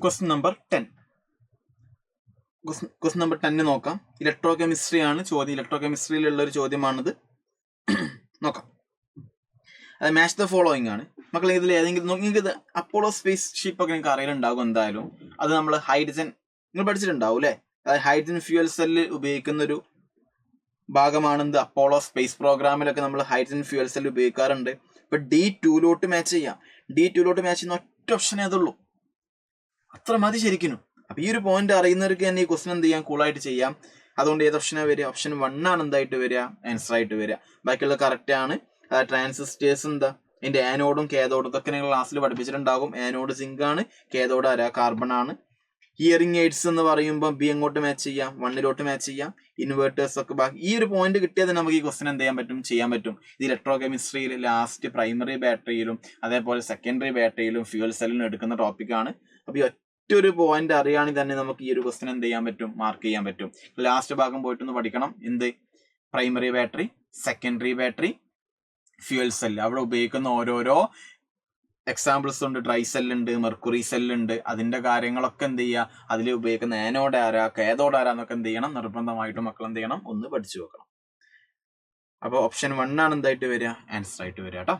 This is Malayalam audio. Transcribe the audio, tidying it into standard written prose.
Question number 10. ക്വസ്റ്റ്യൻ നമ്പർ 10 നോക്കാം. ഇലക്ട്രോ കെമിസ്ട്രി ആണ് ചോദ്യം. ഇലക്ട്രോ കെമിസ്ട്രിയിലുള്ള ഒരു ചോദ്യമാണിത്. നോക്കാം. അത് മാച്ച് ദ ഫോളോയിങ് ആണ് മക്കളെ. ഇതിൽ ഏതെങ്കിലും നിങ്ങൾക്ക് ഇത് അപ്പോളോ സ്പേസ് ഷിപ്പ് ഒക്കെ നിങ്ങൾക്ക് അറിയലുണ്ടാകും എന്തായാലും. അത് നമ്മൾ ഹൈഡ്രജൻ നിങ്ങൾ പഠിച്ചിട്ടുണ്ടാവും അല്ലേ? അതായത് ഹൈഡ്രജൻ ഫ്യൂവൽ സെല്ല് ഉപയോഗിക്കുന്ന ഒരു ഭാഗമാണെന്ത് അപ്പോളോ സ്പേസ് പ്രോഗ്രാമിലൊക്കെ നമ്മൾ ഹൈഡ്രജൻ ഫ്യൂവൽ സെല്ല് ഉപയോഗിക്കാറുണ്ട്. ഇപ്പൊ D2 മാച്ച് ചെയ്യാം. D2 മാച്ച് ചെയ്യുന്ന ഒറ്റ ഓപ്ഷനേ അതുള്ളൂ. അത്ര മതി ശരിക്കും. അപ്പൊ ഈ ഒരു പോയിന്റ് അറിയുന്നവർക്ക് തന്നെ ഈ ക്വസ്റ്റൻ എന്ത് ചെയ്യാം, കൂളായിട്ട് ചെയ്യാം. അതുകൊണ്ട് ഏത് ഓപ്ഷനാണ് വരിക? ഓപ്ഷൻ 1 ആണ് എന്തായിട്ട് വരിക, ആൻസർ ആയിട്ട് വരിക. ബാക്കിയുള്ള കറക്റ്റ് ആണ്. ട്രാൻസിസ്റ്റേഴ്സ് എന്താ, അതിന്റെ ആനോഡും കേതോഡും ഇതൊക്കെ നിങ്ങൾ ക്ലാസ്സിൽ പഠിപ്പിച്ചിട്ടുണ്ടാകും. ആനോഡ് സിങ്ക് ആണ്, കേതോഡ് കാർബൺ ആണ്. ഹിയറിംഗ് എയ്ഡ്സ് എന്ന് പറയുമ്പോൾ ബി എങ്ങോട്ട് മാച്ച് ചെയ്യാം, 1 മാച്ച് ചെയ്യാം. ഇൻവേർട്ടേഴ്സ് ഒക്കെ ബാക്കി ഈ ഒരു പോയിന്റ് കിട്ടിയാൽ നമുക്ക് ഈ ക്വസ്റ്റൻ എന്ത് ചെയ്യാൻ പറ്റും, ചെയ്യാൻ പറ്റും. ഇത് ഇലക്ട്രോ കെമിസ്ട്രിയിൽ ലാസ്റ്റ് പ്രൈമറി ബാറ്ററിയിലും അതേപോലെ സെക്കൻഡറി ബാറ്ററിയിലും ഫ്യൂവൽ സെല്ലിലും എടുക്കുന്ന ടോപ്പിക്കാണ്. അപ്പൊ ഈ ഒറ്റൊരു പോയിന്റ് അറിയുകയാണെങ്കിൽ തന്നെ നമുക്ക് ഈ ഒരു ക്വസ്റ്റൻ എന്ത് ചെയ്യാൻ പറ്റും, മാർക്ക് ചെയ്യാൻ പറ്റും. ലാസ്റ്റ് ഭാഗം പോയിട്ടൊന്ന് പഠിക്കണം. എന്ത് primary battery, secondary battery, fuel cell, അവിടെ ഉപയോഗിക്കുന്ന ഓരോരോ എക്സാമ്പിൾസ് ഉണ്ട്. ഡ്രൈ സെല്ലുണ്ട്, മെർക്കുറി സെല്ലുണ്ട്. അതിന്റെ കാര്യങ്ങളൊക്കെ എന്ത് ചെയ്യുക, അതിൽ ഉപയോഗിക്കുന്ന ആനോഡ് ആരാ, കേതോഡ് ആരാന്നൊക്കെ എന്ത് ചെയ്യണം, നിർബന്ധമായിട്ടും മക്കൾ എന്ത് ചെയ്യണം, ഒന്ന് പഠിച്ചു വെക്കണം. അപ്പൊ ഓപ്ഷൻ 1 ആണ് എന്തായിട്ട് വരിക, ആൻസർ ആയിട്ട് വരിക കേട്ടോ.